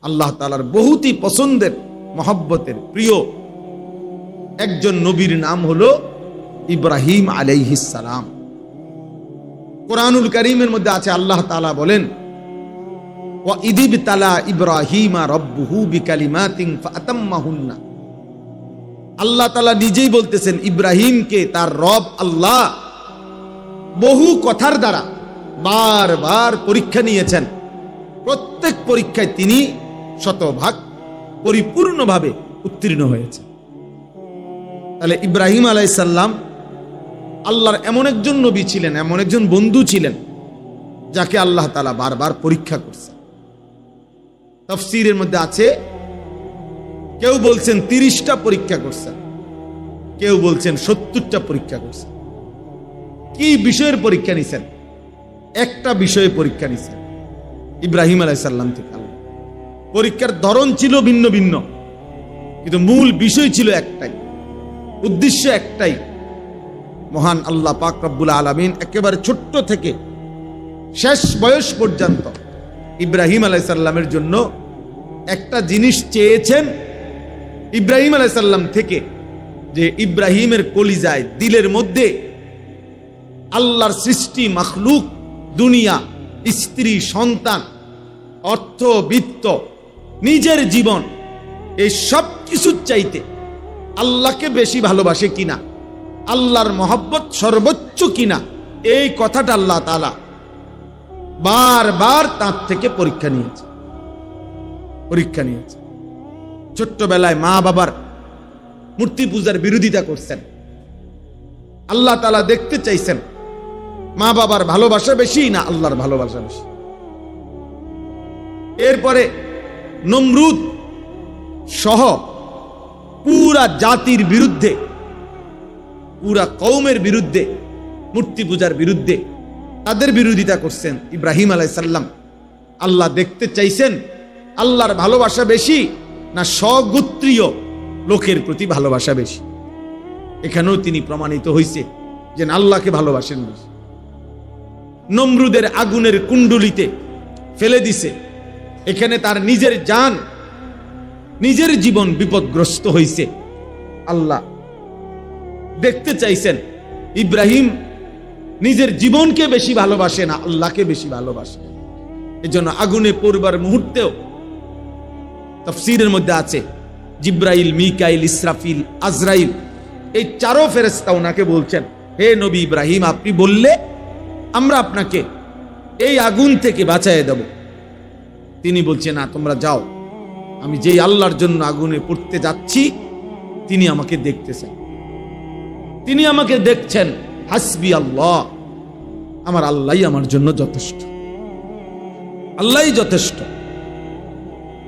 আল্লাহ তাআলার বহুতই পছন্দের মহব্বতের প্রিয় একজন নবীর নাম হলো ইব্রাহিম আলাইহিস সালাম। কোরআনুল কারীমের মধ্যে আছে, আল্লাহ তাআলা বলেন, ওয়া ইযিবতালা ইব্রাহিমা রাব্বুহু বিকালিমাতিন ফাতাম্মাহুন্না। আল্লাহ তাআলা নিজেই বলতেছেন ইব্রাহিমকে তার রব আল্লাহ বহু কথার দ্বারা বারবার পরীক্ষা নিয়েছেন। প্রত্যেক পরীক্ষায় তিনি শতভাগ পরিপূর্ণভাবে উত্তীর্ণ হয়েছে। তাহলে ইব্রাহিম আলাইহিস সালাম আল্লাহর এমন একজন নবী ছিলেন, এমন একজন বন্ধু ছিলেন যাকে আল্লাহ তাআলা বারবার পরীক্ষা করছেন। তাফসীরের মধ্যে আছে, কেউ বলছেন 30টা পরীক্ষা করছেন, কেউ বলছেন 70টা পরীক্ষা করছেন। কি বিষয়ের পরীক্ষা নিছেন? একটা বিষয়ে পরীক্ষা নিছেন ইব্রাহিম আলাইহিস সালাম থেকে। পরীক্ষার ধরন ছিল ভিন্ন ভিন্ন, কিন্তু মূল বিষয় ছিল একটাই, উদ্দেশ্য একটাই। মহান আল্লাহ পাক রব্বুল আলামিন একেবারে ছোট্ট থেকে শেষ বয়স পর্যন্ত ইব্রাহিম আলাইহিস সালামের জন্য একটা জিনিস চেয়েছেন ইব্রাহিম আলাইহিস সালাম থেকে, যে ইব্রাহিমের কলিজায় দিলের মধ্যে আল্লাহর সৃষ্টি মাখলুক, দুনিয়া, স্ত্রী, সন্তান, অর্থ, বিত্ত, নিজের জীবন, এই সব কিছুর চাইতে আল্লাহকে বেশি ভালোবাসে কিনা, আল্লাহর মহব্বত সর্বোচ্চ কিনা, এই কথাটা আল্লাহ তাআলা বারবার তার থেকে পরীক্ষা নিয়েছে। ছোট্টবেলায় মা বাবার মূর্তি পূজার বিরোধিতা করছেন। আল্লাহ তাআলা দেখতে চাইছেন মা বাবার ভালোবাসা বেশি না আল্লাহর ভালোবাসা বেশি। এরপরে নমরুদ সহ পুরা জাতির বিরুদ্ধে, পুরা কওমের বিরুদ্ধে, মূর্তি পূজার বিরুদ্ধে তাদের বিরোধিতা করছেন ইব্রাহিম আলাইহিস সালাম। আল্লাহ দেখতে চাইছেন আল্লাহর ভালোবাসা বেশি না স্বগোত্রীয় লোকের প্রতি ভালোবাসা বেশি। এখানেও তিনি প্রমাণিত হয়েছে যে আল্লাহকে ভালোবাসেন বেশি। নমরুদের আগুনের কুণ্ডলিতে ফেলে দিছে, এখানে তার নিজের জান, নিজের জীবন বিপদগ্রস্ত হয়েছে। আল্লাহ দেখতে চাইছেন ইব্রাহিম নিজের জীবনকে বেশি ভালোবাসে না আল্লাহকে বেশি ভালোবাসে। এজন্য আগুনে পড়বার মুহূর্তেও তাফসীরের মধ্যে আছে জিব্রাইল, মিকাইল, ইসরাফিল, আজরাইল, এই চারো ফেরেশতা ওনাকে বলছেন, হে নবী ইব্রাহিম, আপনি বললে আমরা আপনাকে এই আগুন থেকে বাঁচায় দেব। তিনি বলছেন, না, তোমরা যাও, আমি যেই আল্লাহর জন্য আগুনে পড়তে যাচ্ছি তিনি আমাকে দেখতেছেন, তিনি আমাকে দেখছেন। হাসবি আল্লাহ, আমার আল্লাহই আমার জন্য যথেষ্ট, আল্লাহই যথেষ্ট।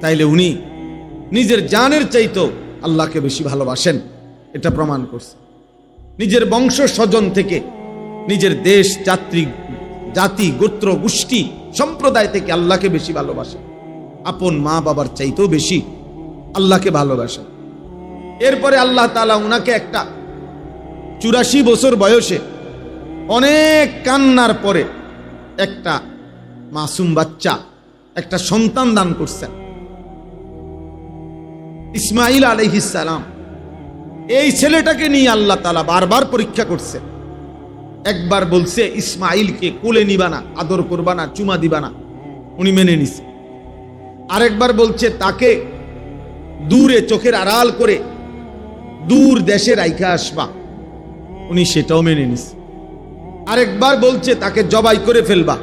তাইলে উনি নিজের জানের চাইতো আল্লাহকে বেশি ভালোবাসেন, এটা প্রমাণ করছে। নিজের বংশ স্বজন থেকে, নিজের দেশ, জাতি, গোত্র, গোষ্ঠী, সম্প্রদায় থেকে আল্লাহকে বেশি ভালোবাসেন, আপন মা বাবার চাইতেও বেশি আল্লাহকে ভালোবাসেন। এরপরে আল্লাহ তাআলা উনাকে একটা 84 বছর বয়সে অনেক কান্নার পরে একটা মাসুম বাচ্চা, একটা সন্তান দান করছেন, ইসমাঈল আলাইহিস সালাম। এই ছেলেটাকে নিয়ে আল্লাহ তাআলা বারবার পরীক্ষা করছে। একবার বলছে ইসমাঈলকে কোলে নিবা না, আদর করবা না, চুমা দিবা না, উনি মেনে নিছে। আরেকবার বলছে তাকে দূরে চোখের আড়াল করে দূর দেশে রাইখা আসবা, উনি সেটাও মেনে নিছে। আরেকবার বলছে তাকে জবাই করে ফেলবা,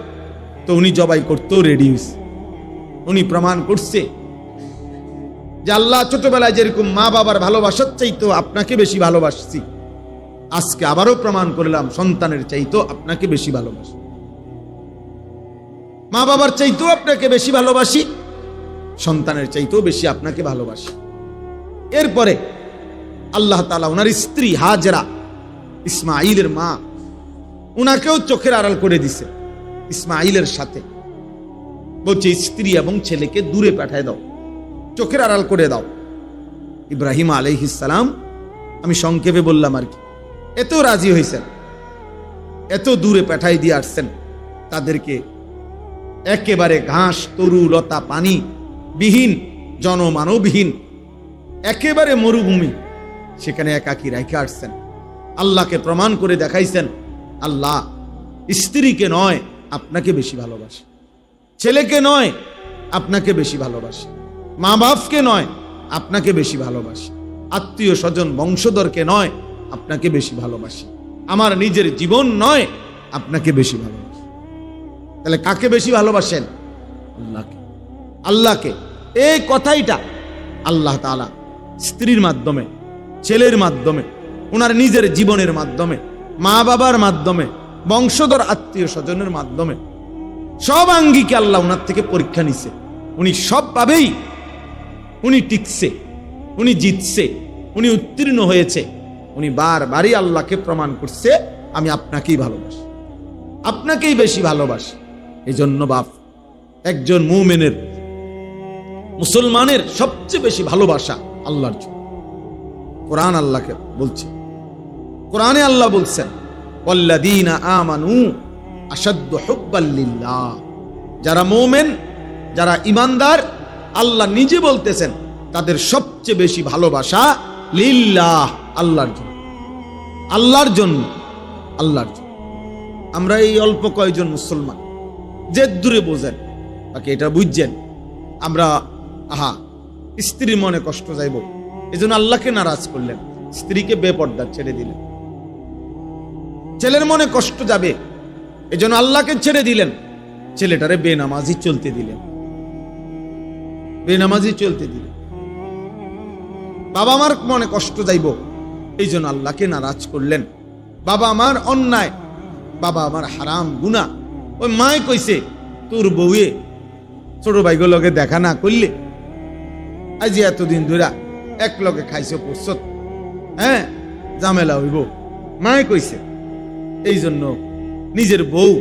তো উনি জবাই করতেও রেডি হয়েছে। উনি প্রমাণ করছে যে আল্লাহ ছোটবেলায় যেরকম মা বাবার ভালোবাসার চাইতো আপনাকে বেশি ভালোবাসছি, আজকে আবারও প্রমাণ করলাম সন্তানের চাইতো আপনাকে বেশি ভালোবাসি, মা বাবার চাইতেও আপনাকে বেশি ভালোবাসি, সন্তানের চাইতেও বেশি আপনাকে ভালোবাসি। এরপরে আল্লাহ তাআলা ওনার স্ত্রী হাজেরা, ইসমাঈলের মা, উনাকেও চোখের আড়াল করে দিছে ইসমাঈলের সাথে। বলছে স্ত্রী এবং ছেলেকে দূরে পাঠায় দাও, চোখের আড়াল করে দাও। ইব্রাহিম আলাইহিস সালাম, আমি সংক্ষেপে বললাম আর কি, এত রাজি হয়েছেন, এত দূরে পাঠাই দিয়ে আসছেন, তাদেরকে একেবারে ঘাস, তরু, লতা, পানি বিহীন, জনমানবহীন একেবারে মরুভূমি, সেখানে একাকী রেখে আসছেন। আল্লাহকে প্রমাণ করে দেখাইছেন, আল্লাহ স্ত্রীকে নয় আপনাকে বেশি ভালোবাসে, ছেলেকে নয় আপনাকে বেশি ভালোবাসে, মা বাপকে নয় আপনাকে বেশি ভালোবাসে, আত্মীয় স্বজন বংশধরকে নয় আপনাকে বেশি ভালোবাসে, আমার নিজের জীবন নয় আপনাকে বেশি ভালোবাসে। তাহলে কাকে বেশি ভালোবাসেন? আল্লাহকে। আল্লাহকে। এই কথাইটা আল্লাহ তাআলা স্ত্রীর মাধ্যমে, ছেলের মাধ্যমে, ওনার নিজের জীবনের মাধ্যমে, মা বাবার মাধ্যমে, বংশধর আত্মীয় স্বজনের মাধ্যমে সব আঙ্গিকে আল্লাহ ওনার থেকে পরীক্ষা নিছে। উনি সব পাবেই উনি টিকছে, উনি জিতছে, উনি উত্তীর্ণ হয়েছে। উনি বারবারই আল্লাহকে প্রমাণ করছে, আমি আপনাকেই ভালোবাসি, আপনাকেই বেশি ভালোবাসি। এই জন্য বাপ, একজন মুমিনের, মুসলমানের সবচেয়ে বেশি ভালোবাসা আল্লাহর জন্য। কোরআন আল্লাহকে বলছে, কোরআনে আল্লাহ বলছেন, ওয়াল্লাযীনা আমানু আশাদ্দু হুব্বাল লিল্লাহ। যারা মুমিন, যারা ঈমানদার, আল্লাহ নিজে বলতেছেন তাদের সবচেয়ে বেশি ভালোবাসা লিল্লাহ, আল্লাহর জন্য, আল্লাহর জন্য, আল্লাহর জন্য। আমরা এই অল্প কয়েকজন মুসলমান যে দূরে বোঝেন, বাকি এটা বুঝছেন, আমরা স্ত্রীর মনে কষ্ট যাইব এজন্য আল্লাহকে নারাজ করলেন, স্ত্রীকে বেপর্দা ছেড়ে দিলেন। ছেলের মনে কষ্ট যাবে এজন্য আল্লাহকে ছেড়ে দিলেন, ছেলেটারে বেনামাজি চলতে দিলেন, বেনামাজি চলতে দিলেন। বাবা মার মনে কষ্ট যাইব এই জন্য আল্লাহকে নারাজ করলেন। বাবা আমার অন্যায়, বাবা আমার হারাম গুনাহ, ওই মায় কইছে তোর বউয়ে ছোট ভাইগুলোকে দেখা না করলে আজ এতদিন ধরে এক লগে খাইছো পড়ছ, হ্যাঁ ঝামেলা হইব, মায় কইছে। এই জন্য নিজের বউ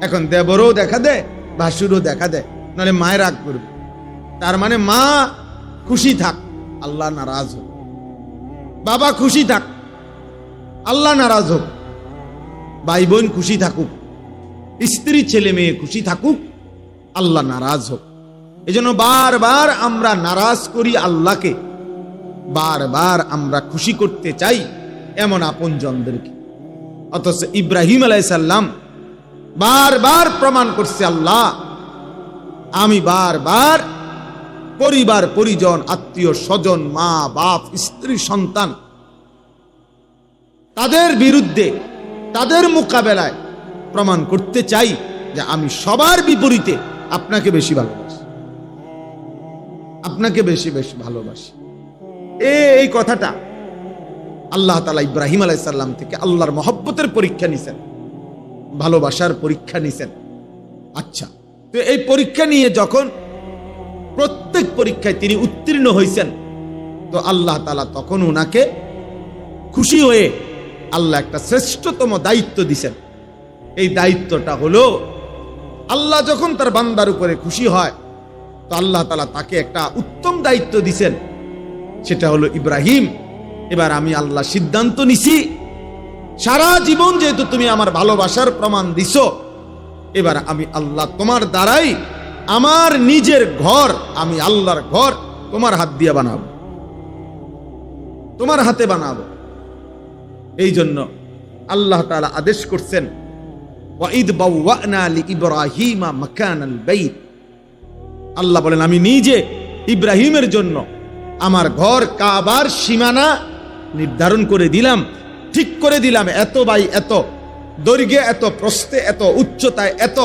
এখন দেবরও দেখা দেয়, ভাসুরও দেখা দেয়, নাহলে মায়ের রাগ করবে। তার মানে মা খুশি থাক, আল্লাহ নারাজ হোক, বাবা খুশি থাক, আল্লাহ নারাজ হোক, ভাই বোন খুশি থাকুক, স্ত্রী ছেলে মেয়ে খুশি থাকুক, আল্লাহ নারাজ হোক। এজন্য বারবার আমরা নারাজ করি আল্লাহকে, বারবার আমরা খুশি করতে চাই এমন আপনজনদেরকে। অথচ ইব্রাহিম আলাইহিস সালাম বারবার প্রমাণ করছে, আল্লাহ আমি বারবার পরিবার পরিজন, আত্মীয় স্বজন, মা বাপ, স্ত্রী সন্তান, তাদের বিরুদ্ধে, তাদের মোকাবেলায় প্রমাণ করতে চাই যে আমি সবার বিপরীতে আপনাকে বেশি ভালোবাসি, আপনাকে বেশি বেশি ভালোবাসি। এই কথাটা আল্লাহ তাআলা ইব্রাহিম আলাইহিস সালাম থেকে আল্লাহর মহব্বতের পরীক্ষা নিছেন, ভালোবাসার পরীক্ষা নিছেন। আচ্ছা, তো এই পরীক্ষা নিয়ে যখন প্রত্যেক পরীক্ষায় তিনি উত্তীর্ণ হয়েছেন, তো আল্লাহ তাআলা তখন ওনাকে খুশি হয়ে আল্লাহ একটা শ্রেষ্ঠতম দায়িত্ব দিছেন। এই দায়িত্বটা হলো, আল্লাহ যখন তার বান্দার উপরে খুশি হয় তো আল্লাহ তাআলা তাকে একটা উত্তম দায়িত্ব দিছেন। সেটা হলো, ইব্রাহিম এবার আমি আল্লাহ সিদ্ধান্ত নিছি, সারা জীবন যেহেতু তুমি আমার ভালোবাসার প্রমাণ দিছো, এবার আমি আল্লাহ তোমার দ্বারাই আমার নিজের ঘর, আমি আল্লাহর ঘর তোমার হাত দিয়ে বানাবো, তোমার হাতে বানাবো। এই জন্য আল্লাহ তাআলা আদেশ করছেন, ওয়াইদ বাওয়ানা লিইব্রাহিমা মাকানাল বাইত। আল্লাহ বলেন, আমি নিজে ইব্রাহিমের জন্য আমার ঘর কাবার সীমানা নির্ধারণ করে দিলাম, ঠিক করে দিলাম, এত বাই এত, দৈর্ঘ্যে এত, প্রস্থে এত, উচ্চতায় এত,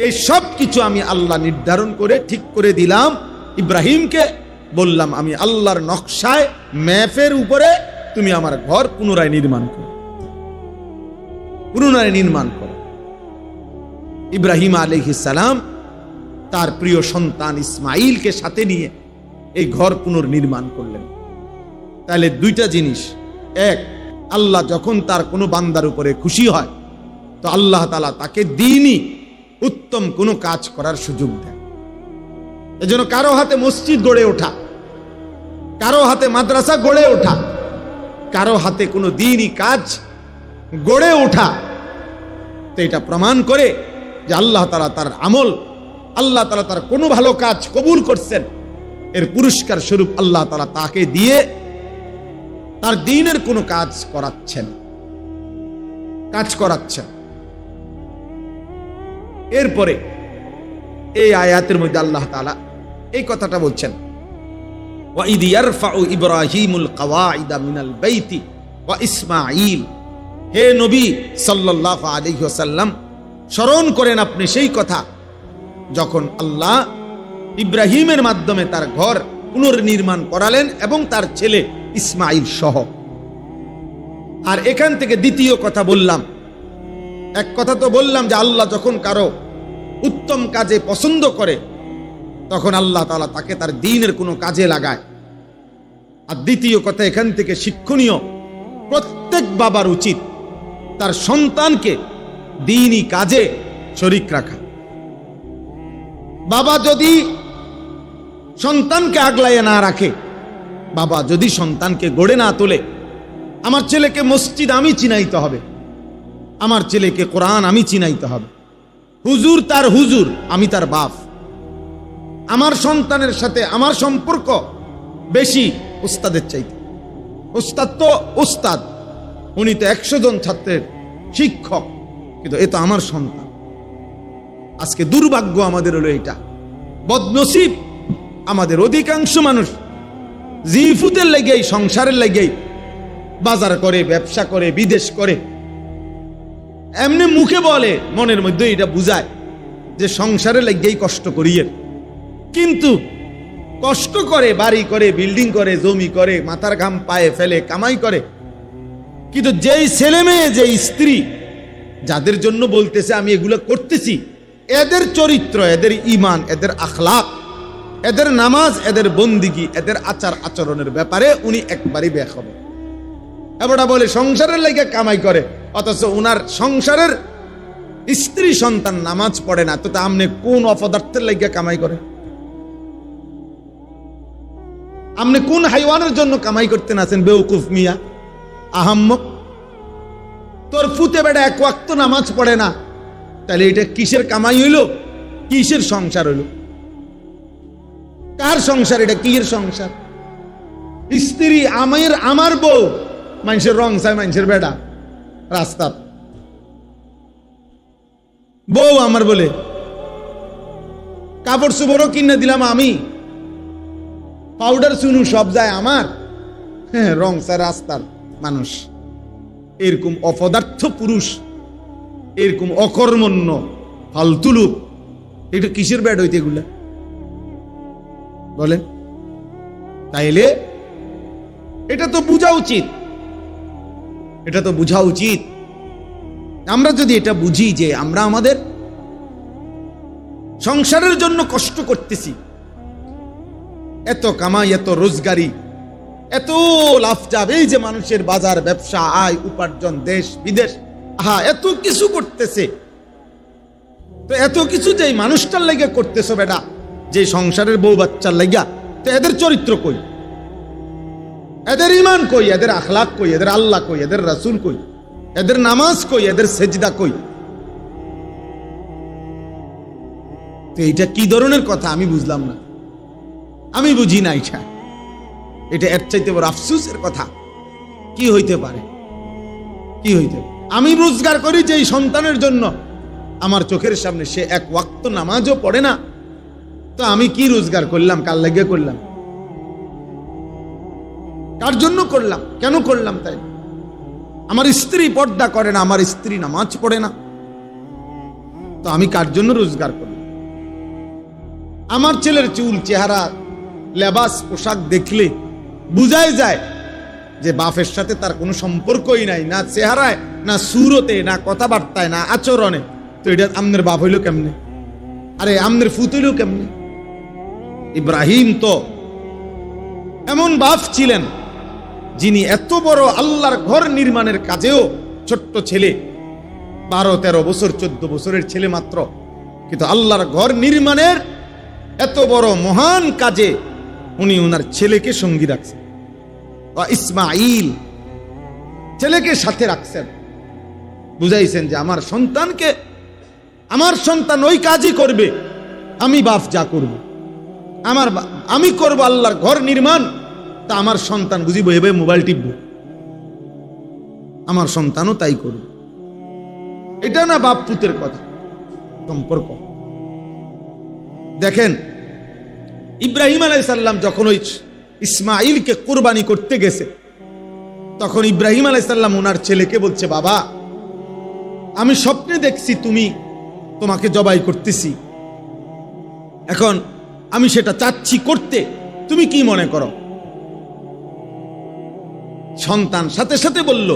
এই সব কিছু আমি আল্লাহ নির্ধারণ করে ঠিক করে দিলাম। ইব্রাহিমকে বললাম, আমি আল্লাহর নকশায়, ম্যাপের উপরে তুমি আমার ঘর পুনরায় নির্মাণ করো, পুনরায় নির্মাণ করো। ইব্রাহিম আলাইহিস সালাম তার প্রিয় সন্তান ইসমাইলকে সাথে নিয়ে এই ঘর পুনর্নির্মাণ করলেন। তাহলে দুইটা জিনিস, এক, আল্লাহ যখন তার কোনো বান্দার উপরে খুশি হয় তো আল্লাহ তাআলা তাকে দ্বীনি উত্তম কোনো কাজ করার সুযোগ দেয়। এজন্য কারো হাতে মসজিদ গড়ে ওঠা, কারো হাতে মাদ্রাসা গড়ে ওঠা, কারো হাতে কোনো দ্বীনি কাজ গড়ে ওঠা, তো এটা প্রমাণ করে যে আল্লাহ তাআলা তার আমল, আল্লাহ তাআলা তার কোনো ভালো কাজ কবুল করছেন, এর পুরস্কার স্বরূপ আল্লাহ তাআলা তাকে দিয়ে তার দ্বীনের কোনো কাজ করাচ্ছেন। এরপরে এই আয়াতের মধ্যে আল্লাহ তাআলা এই কথাটা বলছেন, ওয়াইদ ইয়ারফাউ ইব্রাহিমুল কওয়াইদা মিনাল বাইতি ওয়া ইসমাঈল। হে নবী সাল্লাল্লাহু আলাইহি ওয়াসাল্লাম, স্মরণ করেন আপনি সেই কথা যখন আল্লাহ ইব্রাহিমের মাধ্যমে তার ঘর পুনর্নির্মাণ করালেন এবং তার ছেলে ইসমাঈল সহ। আর এখান থেকে দ্বিতীয় কথা বললাম, এক কথা তো বললাম যে আল্লাহ যখন কারো উত্তম কাজে পছন্দ করে তখন আল্লাহ তাআলা তাকে তার দ্বীনের কোনো কাজে লাগায়। আর দ্বিতীয় কথা এখান থেকে শিক্ষণীয়, প্রত্যেক বাবার উচিত তার সন্তানকে দ্বীনি কাজে শরীক রাখা। বাবা যদি সন্তানকে আগলাইয়ে না রাখে, বাবা যদি সন্তানকে গড়ে না তোলে, আমার ছেলেকে মসজিদ আমি চিনাইতে হবে, আমার ছেলেকে কোরআন আমি চিনাইতে হবে, হুজুর তার হুজুর, আমি তার বাপ, আমার সন্তানের সাথে আমার সম্পর্ক বেশি উস্তাদের চাইতে। উস্তাদ তো উস্তাদ, উনি তো 100 জন ছাত্রের শিক্ষক, কিন্তু এ তো আমার সন্তান। আজকে দুর্ভাগ্য আমাদের হলো এটা, বদনসিব আমাদের অধিকাংশ মানুষ জিফুতের লেগেই, সংসারের লেগেই বাজার করে, ব্যবসা করে, বিদেশ করে, এমনি মুখে বলে, মনের মধ্যে এটা বুঝায় যে সংসারের লেগেই কষ্ট করিয়ে, কিন্তু কষ্ট করে, বাড়ি করে, বিল্ডিং করে, জমি করে, মাথার ঘাম পায়ে ফেলে কামাই করে, কিন্তু যেই ছেলে মেয়ে, যেই স্ত্রী যাদের জন্য বলতেছে আমি এগুলো করতেছি, এদের চরিত্র, এদের ঈমান, এদের আখলাক, এদের নামাজ, এদের বন্দিগি, এদের আচার আচরণের ব্যাপারে উনি একবারই বেখবর। এবারটা বলে সংসারের লাগা কামাই করে, অথচ উনার সংসারের স্ত্রী সন্তান নামাজ পড়ে না, তো আপনি কোন অপদার্থের লাগা কামাই করে? আপনি কোন হাইওয়ানের জন্য কামাই করতে আছেন? বেউকুফ মিয়া, আহাম্মক। তোর ফুতে বেটা 1 ওয়াক্ত নামাজ পড়ে না, তাহলে এটা কিসের কামাই হইল? কিসের সংসার হইল? কার সংসার এটা? কিসের সংসার? স্ত্রী আমার বউ, মানুষের রং চায়, মানুষের বেটা রাস্তা, বউ আমার বলে, কাপড় চোপড়ও কিনে দিলাম আমি, পাউডার চুনু সব যায় আমার, হ্যাঁ, রং চায় রাস্তার মানুষ। এরকম অপদার্থ পুরুষ, এরকম অকর্মণ্য ফালতু লোক, এটা কিসের ব্যাড হইতে এগুলা বলেন? তাইলে এটা তো বোঝা উচিত, এটা তো বোঝা উচিত। আমরা যদি এটা বুঝি যে আমরা আমাদের সংসারের জন্য কষ্ট করতেছি, এত কামাই, এত রোজগারি, এত লাভ যাবে, এই যে মানুষের বাজার, ব্যবসা, আয়, উপার্জন, দেশ বিদেশ, এত কিছু করতেছে, তো এত কিছু যে মানুষটার লেগে করতেছো বেটা, যে সংসারের বউ বাচ্চার লেগা, তো এদের চরিত্র কই? এদের ঈমান কই? এদের আখলাক কই? এদের আল্লাহ কই? এদের রাসূল কই? এদের নামাজ কই? এদের সেজদা কই? তো এইটা কি ধরনের কথা আমি বুঝলাম না, আমি বুঝি না। এটা এর চাইতে বড় আফসোসের কথা কি হইতে পারে? কি হইতে? আমি রোজগার করি যে সন্তানের জন্য, আমার চোখের সামনে সে 1 ওয়াক্ত নামাজও পড়ে না, তো আমি কি রোজগার করলাম? কার লাগে করলাম? কার জন্য করলাম? কেন করলাম? তাই আমার স্ত্রী পর্দা করে না, আমার স্ত্রী নামাজ পড়ে না, তো আমি কার জন্য রোজগার করলাম? আমার ছেলের চুল, চেহারা, লেবাস, পোশাক দেখলে বুঝাই যায় যে বাপের সাথে তার কোনো সম্পর্কই নাই, না চেহারায়, না সুরতে, না কথাবার্তায়, না আচরণে। তো এটা আমনের বাপ হইল কেমনে? আরে আমনের ফুত হইল কেমনে? ইব্রাহিম তো এমন বাপ ছিলেন যিনি এত বড় আল্লাহর ঘর নির্মাণের কাজেও, ছোট্ট ছেলে, 12-13 বছর, 14 বছরের ছেলে মাত্র, কিন্তু আল্লাহর ঘর নির্মাণের এত বড় মহান কাজে উনি ওনার ছেলেকে সঙ্গী রাখছেন, ইসমাঈল ছেলেকে সাথে রাখছেন, বুঝাইছেন যে আমার সন্তানকে, আমার সন্তান ওই কাজই করবে আমি বাপ যা করব, আমি করব আল্লাহর ঘর নির্মাণ, তা আমার সন্তান বুঝি বয়ে বয়ে মোবাইল টিপব, আমার সন্তানও তাই করবে। এটা না বাপ পুতের কথা, সম্পর্ক। দেখেন ইব্রাহিম আলাইহিস সালাম যখন ওই ইসমাইলকে কুরবানি করতে গেছে, তখন ইব্রাহিম আলাইহিস সালাম ওনার ছেলেকে বলছে, বাবা আমি স্বপ্নে দেখছি তোমাকে জবাই করতেছি, এখন আমি সেটা চাচ্ছি করতে, তুমি কি মনে করো? সন্তান সাথে সাথে বলল,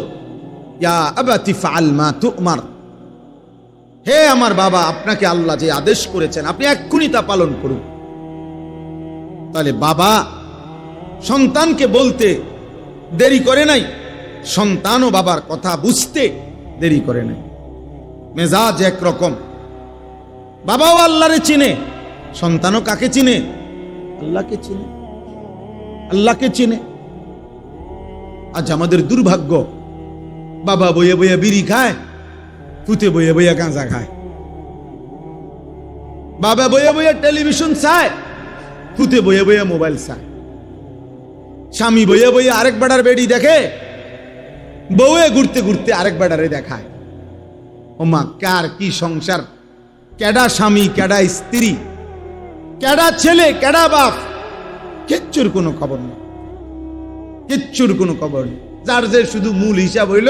ইয়া আবাতি ফাআল মা তু'মার, হে আমার বাবা, আপনাকে আল্লাহ যে আদেশ করেছেন আপনি এক্ষুনি তা পালন করুন। তাহলে বাবা সন্তানকে বলতে দেরি করে নাই, সন্তানও বাবার কথা বুঝতে দেরি করে নাই। মেজাজ একরকম, বাবাও আল্লাহরে চিনে, সন্তানও কাকে চিনে? আল্লাহকে চিনে, আল্লাহকে চিনে। আজ আমাদের দুর্ভাগ্য, বাবা বইয়ে বইয়ে বিড়ি খায়, পুতে বইয়ে বইয়ে গাঁজা খায়, বাবা বইয়ে বইয়ে টেলিভিশন চায়, পুতে বইয়ে বইয়ে মোবাইল চায়, স্বামী বইয়ে বইয়ে আরেক বেড়ার বেড়ি দেখে, বউয়ে ঘুরতে ঘুরতে আরেক বেড়ারে দেখায়। ওমা কার কি সংসার, কেডা স্বামী, কেডা স্ত্রী, কেডা ছেলে, কেডা বাপ, কিচ্ছুর কোনো খবর নেই, কিচ্ছুর কোনো খবর নেই। যার যে শুধু মূল হিসাব হইল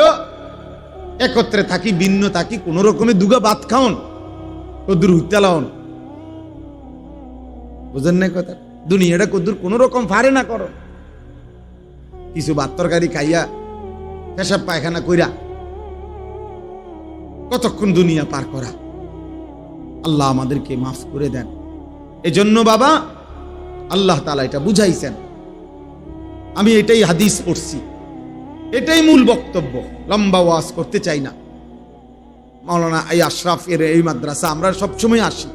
একত্রে থাকি, ভিন্ন থাকি, কোন রকমের দুগা ভাত খাওন, কদ্দুর হুত্তালাওন, বুঝেন না কথা? দুনিয়াটা কদ্দুর কোন রকম ফারে না করো, কিছু ভাত তরকারি খাইয়া পেশাব পায়খানা কইরা কতক্ষণ দুনিয়া পার করা। আল্লাহ আমাদেরকে মাফ করে দেন। এজন্য বাবা আল্লাহ তাআলা এটা বুঝাইছেন। আমি এটাই হাদিস পড়ছি, এটাই মূল বক্তব্য, লম্বা ওয়াজ করতে চাই না। মাওলানা আশরাফ এর এই মাদ্রাসা আমরা সবসময় আসি,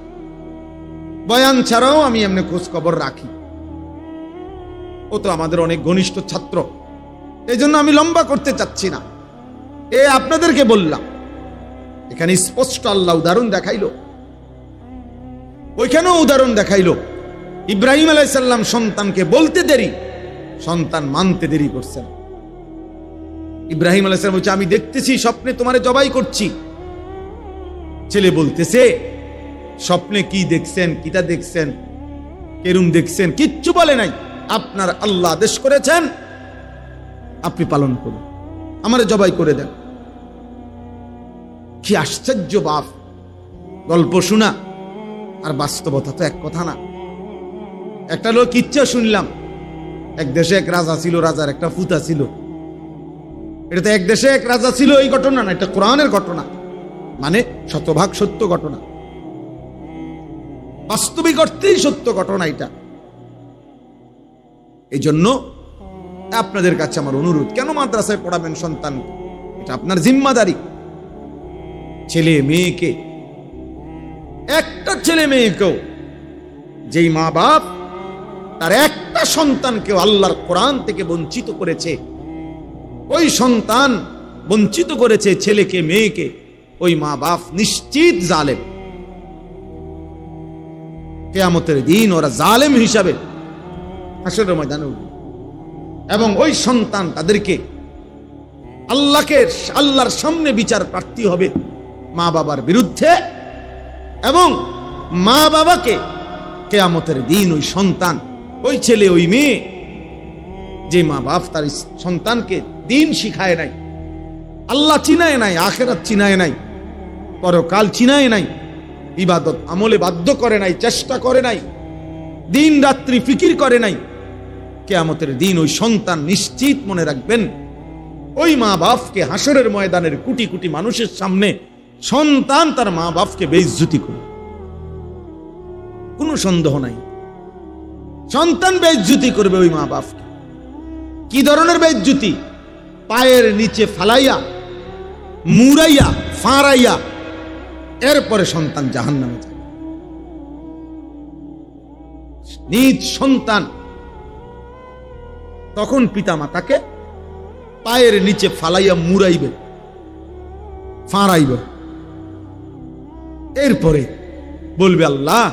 বয়ান ছাড়াও আমি এমনি খোঁজ খবর রাখি, ও তো আমাদের অনেক ঘনিষ্ঠ ছাত্র, এই জন্য আমি লম্বা করতে চাচ্ছি না। আপনাদেরকে বললাম, এখানে স্পষ্ট আল্লাহ উদাহরণ দেখাইলো, ওইখানেও উদাহরণ দেখাইলো। ইব্রাহিম আলাইহিস সালাম সন্তানকে বলতে দেরি, সন্তান মানতে দেরি করছেন। ইব্রাহিম আলাইহিস সালাম বলছে, আমি দেখতেছি স্বপ্নে তোমারে জবাই করছি। ছেলে বলতেছে, স্বপ্নে কি দেখছেন, কিটা দেখছেন, কেরুম দেখছেন, কিচ্ছু বলে নাই। আপনার আল্লাহ আদেশ করেছেন, আপনি পালন করুন, আমারে জবাই করে দেন। কি আশ্চর্য বাপ! গল্প শোনা আর বাস্তবতা তো এক কথা না। একটা লোক ইচ্ছা শুনলাম, এক দেশে এক রাজা ছিল, রাজার একটা ফুতা ছিল। এটা তো এক দেশে এক রাজা ছিল এই ঘটনা না, এটা কোরআনের ঘটনা, মানে শতভাগ সত্য ঘটনা, বাস্তবিক অর্থেই সত্য ঘটনা এটা। এই জন্য আপনাদের কাছে আমার অনুরোধ, কেন মাদ্রাসায় পড়াবেন সন্তান, এটা আপনার জিম্মাদারি। ছেলে মেয়েকে, একটা ছেলে মেয়েকেও, যেই মা বাপ তার একটা সন্তানকেও আল্লাহর কোরআন থেকে বঞ্চিত করেছে, ওই সন্তান বঞ্চিত করেছে ছেলেকে মেয়েকে, ওই মা বাপ নিশ্চিত জালেম। কিয়ামতের দিন ওরা জালেম হিসাবে হাসরের ময়দানে উঠবে, এবং ওই সন্তান তাদেরকে আল্লাহর সামনে বিচার প্রার্থী হবে মা বাবার বিরুদ্ধে, এবং মা বাবাকে কিয়ামতের দিন ওই সন্তান, ওই ছেলে, ওই মেয়ে, যে মা বাপ তার সন্তানকে দিন শিখায় নাই, আল্লাহ চিনায় নাই, আখিরাত চিনায় নাই, পরকাল চিনায় নাই, ইবাদত আমলে বাধ্য করে নাই, চেষ্টা করে নাই, দিন রাত্রি ফিকির করে নাই, কিয়ামতের দিন ওই সন্তান নিশ্চিত মনে রাখবেন, ওই মা বাপকে হাসরের ময়দানের কোটি কোটি মানুষের সামনে সন্তান তার মা বাপকে বেইজ্জতি করে, কোনো সন্দেহ নাই। সন্তান বেইজ্জতি করবে ওই মা বাপকে। কি ধরনের বেইজ্জতি? পায়ের নিচে ফালাইয়া, মুড়াইয়া, ফাঁড়াইয়া, এরপরে সন্তান জাহান্নামে যায়। নিজ সন্তান তখন পিতা মাতাকে পায়ের নিচে ফালাইয়া মুড়াইবে, ফাঁড়াইবে, এরপরে বলবে, আল্লাহ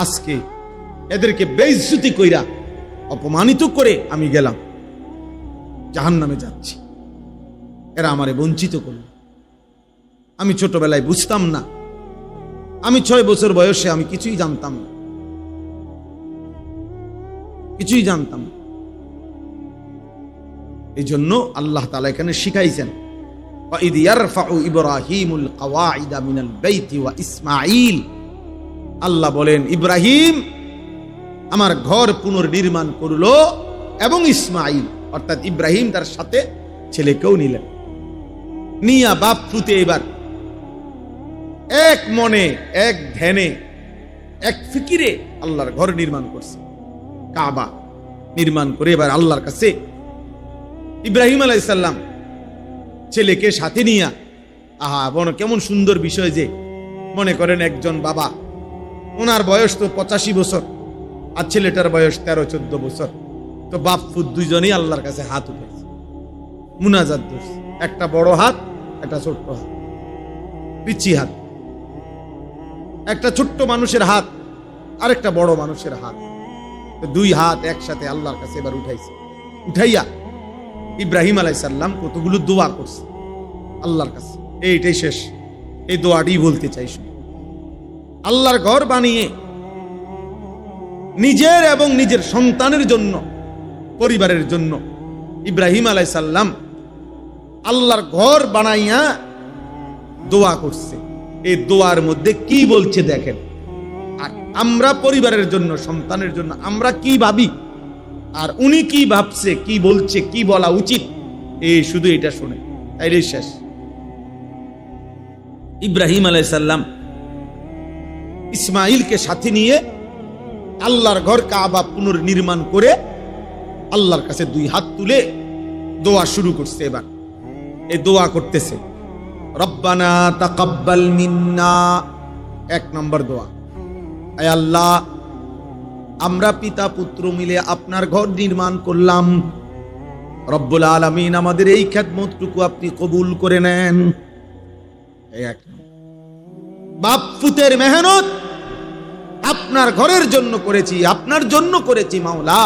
আজকে এদেরকে বেইজ্জতি কইরা অপমানিত করে আমি গেলাম, জাহান্নামে যাচ্ছি, এরা আমারে বঞ্চিত করল। আমি ছোটবেলায় বুঝতাম না, আমি 6 বছর বয়সে আমি কিছুই জানতাম না, কিছুই জানতাম না। এই জন্য আল্লাহ তাআলা এখানে শিখাইছেন, وَإِذْ يَرْفَعُ إِبْرَاهِيمُ الْقَوَاعِدَ مِنَ الْبَيْتِ وَإِسْمَاعِيلُ, আল্লাহ বলেন ইব্রাহিম আমার ঘর পুনর্নির্মাণ করলো এবং ইসমাইল অর্থাৎ ইব্রাহিম তার সাথে ছেলেকেও নিলেন, নিয়া বাপ ফুতে এবার এক মনে এক ধ্যানে এক ফিকিরে আল্লাহর ঘর নির্মাণ করছে, কাবা নির্মাণ করে এবার আল্লাহর কাছে ইব্রাহিম আলাইহিস সালাম ছেলেকে সাথে নিয়া, আহা বড় কেমন সুন্দর বিষয় যে মনে করেন একজন বাবা, ওনার বয়স তো 85 বছর আর ছেলেটার বয়স 13-14 বছর, তো বাপ ফুত দুইজনেই আল্লাহর কাছে হাত উঠেছে, মুনাজাত করছে, একটা বড় হাত একটা ছোট্ট হাত, পিচ্ছি হাত, একটা ছোট্ট মানুষের হাত আরেকটা বড় মানুষের হাত, দুই হাত একসাথে আল্লাহর কাছে এবার উঠাইছে। উঠাইয়া ইব্রাহিম আলাইহিস সালাম কতগুলো দোয়া করছে আল্লাহর কাছে, এইটাই শেষ, এই দোয়াটি বলতে চাইছি। আল্লাহর ঘর বানিয়ে নিজের এবং নিজের সন্তানের জন্য, পরিবারের জন্য ইব্রাহিম আলাইহিস সালাম আল্লাহর ঘর বানাইয়া দোয়া করছে। এই দোয়ার মধ্যে কি বলছে দেখেন, আর আমরা পরিবারের জন্য, সন্তানের জন্য আমরা কি ভাবি, আর উনি কি ভাবছে, কি বলছে, কি বলা উচিত, এই শুধু এটা শুনে তাইলে শেষ। ইব্রাহিম আলাইহিস সালাম ইসমাইলকে সাথে নিয়ে আল্লাহর ঘর কাবা পুনর্নির্মাণ করে আল্লাহর কাছে 2 হাত তুলে দোয়া শুরু করছে। এবার এই দোয়া করতেছে, রব্বানা তাকাব্বাল মিন্না, 1 নম্বর দোয়া, আয় আল্লাহ আমরা পিতা পুত্র মিলে আপনার ঘর নির্মাণ করলাম, রব্বুল আলামিন আমাদের এই খেদমতটুকু আপনি কবুল করে নেন। বাপ পুতের মেহনত আপনার ঘরের জন্য করেছি, আপনার জন্য করেছি, মাওলা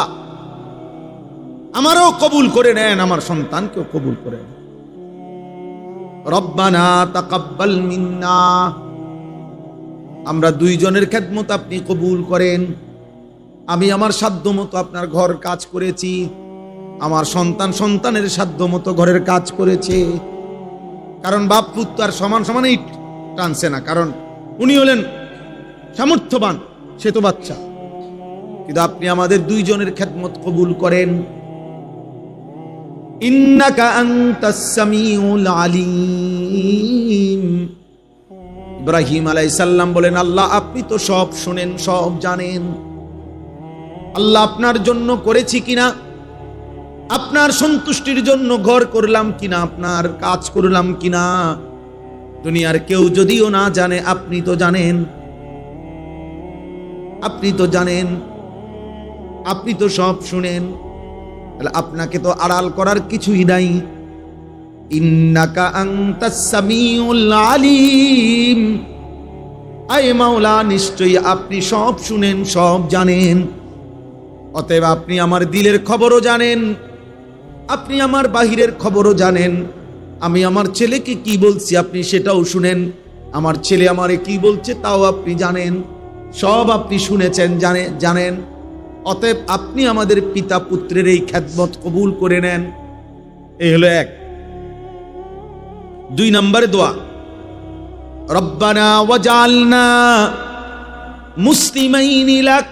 আমারও কবুল করে নেন, আমার সন্তানকেও কবুল করে নেন। রব্বানা তাকাব্বাল মিন্না, আমরা 2 জনের খেদমত আপনি কবুল করেন। আমি আমার সাধ্য মতো আপনার ঘর কাজ করেছি, আমার সন্তানের সাধ্য মতো ঘরের কাজ করেছে, কারণ বাপ পুত্র আর সমান সমানই টানছে না, কারণ উনি হলেন সামর্থ্যবান, সে তো বাচ্চা, কিন্তু আপনি আমাদের 2 জনের খেদমত কবুল করেন। ইন্নাকা আনতাস সামিউল আলিম, ইব্রাহিম আলাইহিস সালাম বলেন আল্লাহ আপনি তো সব শুনেন, সব জানেন। আল্লাহ আপনার জন্য করেছি কিনা, আপনার সন্তুষ্টির জন্য ঘর করলাম কিনা, আপনার কাজ করলাম কিনা, দুনিয়ার কেউ যদিও না জানে আপনি তো জানেন, আপনি তো জানেন, আপনি তো সব শুনেন, তাহলে আপনাকে তো আড়াল করার কিছুই নাই। ইন্নাকা আনতাস সামিউল আলিম, আয় মাওলা নিশ্চয়ই আপনি সব শুনেন, সব জানেন, অতএব আপনি আমার দিলের খবরও জানেন, আপনি আমার বাহিরের খবরও জানেন। আমি আমার ছেলেকে কি বলছি আপনি সেটাও শুনেন, আমার ছেলে আমারে কি বলছে তাও আপনি জানেন, সব আপনি শুনেছেন, জানেন। অতএব আপনি আমাদের পিতা পুত্রের এই খেদমত কবুল করে নেন। এই হলো 1। 2 নম্বরে দোয়া, রব্বানা ওয়াজআলনা মুসলিমাইনি লাক।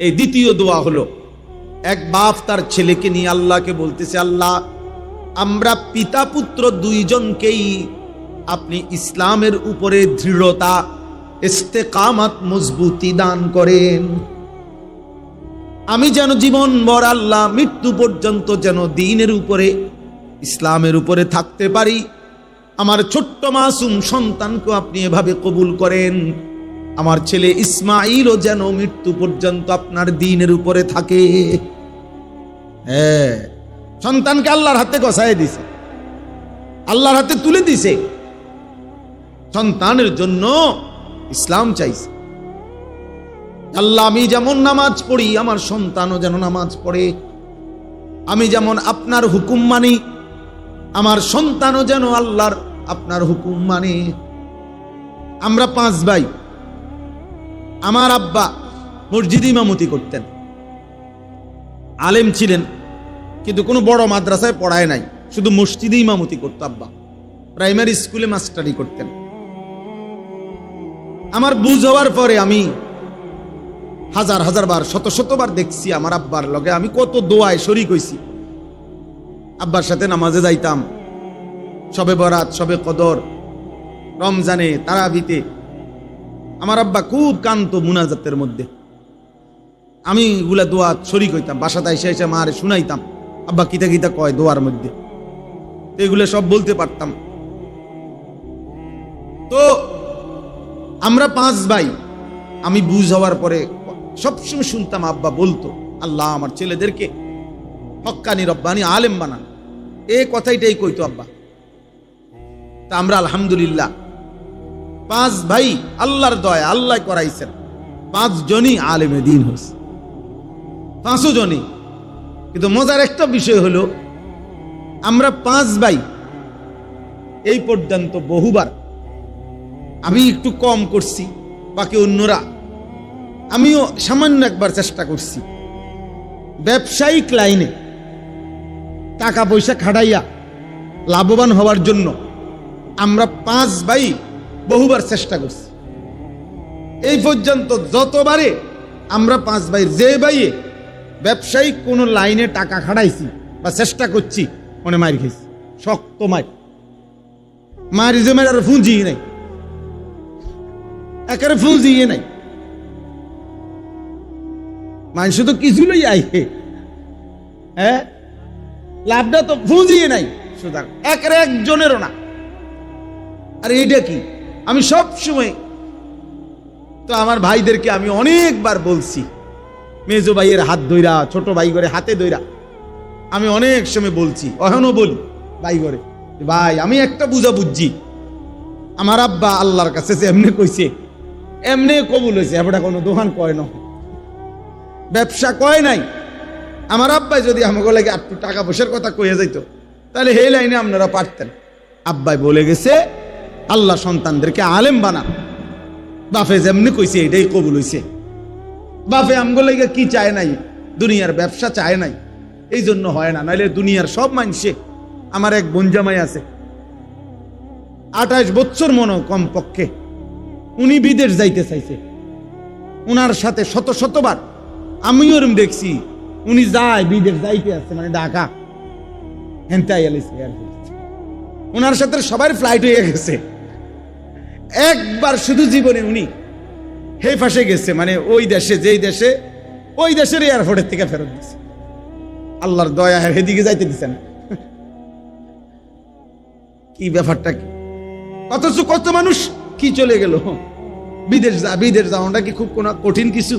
এই দ্বিতীয় দোয়া হলো, এক বাপ তার ছেলেকে নিয়ে আল্লাহকে বলতেছে, আল্লাহ আমরা পিতা পুত্র 2 জনকেই আপনি ইসলামের উপরে দৃঢ়তা, ইস্তেকামাত, মজবুতি দান করেন। আমি যেন জীবন ভর আল্লাহ মৃত্যু পর্যন্ত যেন দ্বীনের উপরে, ইসলামের উপরে থাকতে পারি। আমার ছোট্ট মাসুম সন্তানকে আপনি এভাবে কবুল করেন। আমার ছেলে ইসমাইলও যেন মৃত্যু পর্যন্ত আপনার দ্বীনের উপরে থাকে। হ্যাঁ, সন্তানকে আল্লাহর হাতে গছায় দিছে, আল্লাহর হাতে তুলে দিছে, সন্তানের জন্য ইসলাম চাইছে। আল্লাহ আমি যেমন নামাজ পড়ি আমার সন্তানও যেন নামাজ পড়ে, আমি যেমন আপনার হুকুম মানি আমার সন্তানও যেন আল্লাহর আপনার হুকুম মানে। আমরা 5 ভাই। আমার আব্বা মসজিদে ইমামতি করতেন, আলেম ছিলেন, কিন্তু কোনো বড় মাদ্রাসায় পড়ায় নাই, শুধু মসজিদে ইমামতি করতো আব্বা। প্রাইমারি স্কুলে মাস্টারি করতেন। আমার বুঝ হওয়ার পরে আমি হাজার হাজার বার শতবার দেখছি আমার আব্বার লগে আমি কত দোয়ায় শরীক হইছি। আব্বার সাথে নামাজে যাইতাম, শবে বরাত, শবে কদর, রমজানে, তারাবিতে। আমার আব্বা খুব কান্ত মুনাজাতের মধ্যে, আমি এগুলা দোয়া শরীক হইতাম। বাসাতে এসে এসে মারে শুনাইতাম আব্বা কিতা কিতা কয় দোয়ার মধ্যে, এগুলো সব বলতে পারতাম। তো আমরা 5 ভাই। আমি বুঝ হওয়ার পরে সবসময় শুনতাম আব্বা বলতো, আল্লাহ আমার ছেলেদেরকে হক্কানি রব্বানি আলেম বানান, এই কথাইটাই কইতো আব্বা। তা আমরা আলহামদুলিল্লাহ 5 ভাই আল্লাহর দয়া, আল্লাহ করাইছেন, 5 জনই আলেমে দ্বীন হয়েছে, 5 জনই। কিন্তু মজার একটা বিষয় হলো আমরা 5 ভাই এই পর্যন্ত বহুবার, আমি একটু কম করছি, বাকি অন্যরা, আমিও সামান্য একবার চেষ্টা করছি ব্যবসায়িক লাইনে টাকা পয়সা খাটাইয়া লাভবান হওয়ার জন্য। আমরা 5 ভাই বহুবার চেষ্টা করছি। এই পর্যন্ত যতবারে আমরা 5 ভাই যে ভাইয়ে ব্যবসায়িক কোনো লাইনে টাকা খাটাইছি বা চেষ্টা করছি, মনে মার খেয়েছি, শক্ত মারি জমের আর ফুঁজিয়ে নাই, একেবারে ফুঁজিয়ে নাই। মানুষ তো কিছু লই আইহে, হ্যাঁ, লাভটা তো ফুঁজিয়ে নাই, সুতরাং একজনেরও না। আর এইটা কি, আমি সব সময় তো আমার ভাইদেরকে আমি অনেকবার বলছি, মেজো ভাইয়ের হাত ধইরা, ছোট ভাই করে হাতে ধইরা আমি অনেক সময় বলছি, এখনো বলি ভাই করে, ভাই আমি একটা বুঝা বুঝছি, আমার আব্বা আল্লাহর কাছে এমনি কইছে, এমনি কবুল হয়েছে, এটা কোনো দোকান কয় না, ব্যবসা কয় নাই। আমার আব্বাই যদি আমাকে লাগে একটু টাকা পয়সার কথা কয়ে যাইত, তাহলে এই লাইনে আপনারা পারতেন। আব্বাই বলে গেছে আল্লাহ সন্তানদেরকে আলেম বানান, বাপে যেমনি কইছে এটাই কবুল হয়েছে। বাপে আমগো লাগে কি চায় নাই, দুনিয়ার ব্যবসা চায় নাই, এই জন্য হয় না, নাইলে দুনিয়ার সব মানুষে। আমার এক বোনজামাই আছে 28 বছর মনে কম পক্ষে, উনি বিদেশ যাইতে চাইছে, উনার সাথে শতবার আমিও ওরম দেখছি, উনি যায় বিদেশ যাইতে আছে, মানে ঢাকা হেনতাই উনার সাথে সবার ফ্লাইট হয়ে গেছে। একবার শুধু জীবনে উনি হে ফাঁসে গেছে, মানে ওই দেশে, যেই দেশে, ওই দেশের এয়ারপোর্টের থেকে ফেরত দিচ্ছে। আল্লাহর দয়া, হেদিকে যাইতে দিচ্ছেন, কি ব্যাপারটা কি? অথচ কত মানুষ কি চলে গেল বিদেশ যাওয়াটা কি খুব কোনো কঠিন কিছু?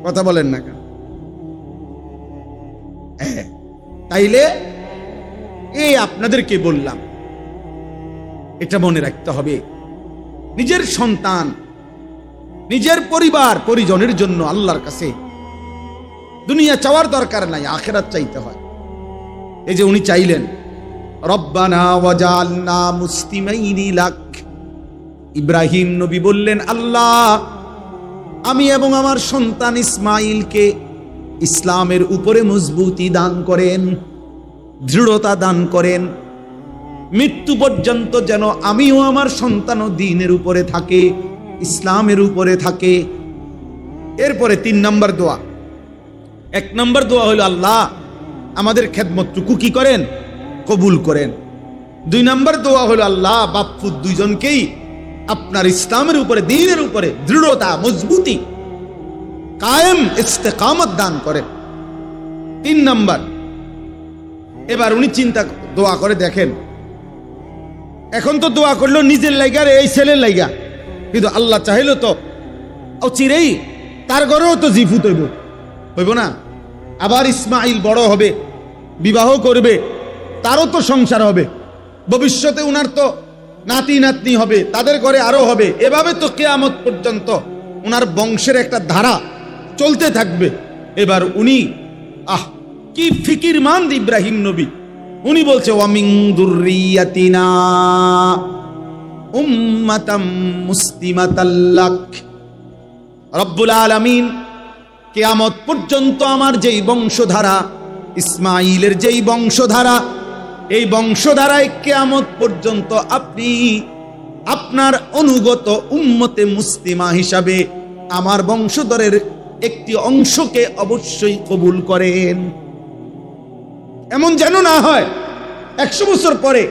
কথা বলেন না কেন? তাইলে এই আপনাদেরকে বললাম, এটা মনে রাখতে হবে, নিজের সন্তান, নিজের পরিবার পরিজনের জন্য আল্লাহর কাছে দুনিয়া চাওয়ার দরকার নাই, আখিরাত চাইতে হয়। এই যে উনি চাইলেন রব্বানা ওয়াজআলনা মুসলিমাইনি লাক, ইব্রাহিম নবী বললেন, আল্লাহ আমি এবং আমার সন্তান ইসমাইলকে ইসলামের উপরে মজবুতি দান করেন, দৃঢ়তা দান করেন, মৃত্যু পর্যন্ত যেন আমিও আমার সন্তানও দ্বীনের উপরে থাকে, ইসলামের উপরে থাকে। এরপরে 3 নম্বর দোয়া। 1 নম্বর দোয়া হলো আল্লাহ আমাদের খেদমতটুকু কি করেন, কবুল করেন। 2 নম্বর দোয়া হলো আল্লাহ বাপ্পু দুইজনকেই আপনার ইসলামের উপরে, দ্বীনের উপরে দৃঢ়তা, মজবুতি, কায়েম ইস্তেকামত দান করেন। 3 নম্বর, এবার উনি চিন্তা দোয়া করে দেখেন, এখন তো দোয়া করলো নিজের লাইগা, এই ছেলের লাইগা, কিন্তু আল্লাহ চাইলো তো চিরেই তার ঘরেও তো জিফুত হইব না, আবার ইসমাইল বড় হবে, বিবাহ করবে, তারও তো সংসার হবে, ভবিষ্যতে উনার তো নাতি নাতনি হবে, তাদের ঘরে আরো হবে, এভাবে তো কিয়ামত পর্যন্ত উনার বংশের একটা ধারা চলতে থাকবে। এবার উনি কি ফিকিরমান্দ ইব্রাহিম নবী, উনি বলছে ওয়ামিন যুররিয়াতিনা উম্মাতাম মুসলিমাতাল লাক। রব্বুল আলামিন কিয়ামত পর্যন্ত আমার যেই বংশধারা, ইসমাঈলের যেই বংশধারা, এই বংশধারায় কিয়ামত পর্যন্ত আপনি আপনার অনুগত উম্মতে মুসলিমা হিসাবে আমার বংশধরের একটি অংশকে অবশ্যই কবুল করেন। এমন যেন না হয় 100 বছর পরে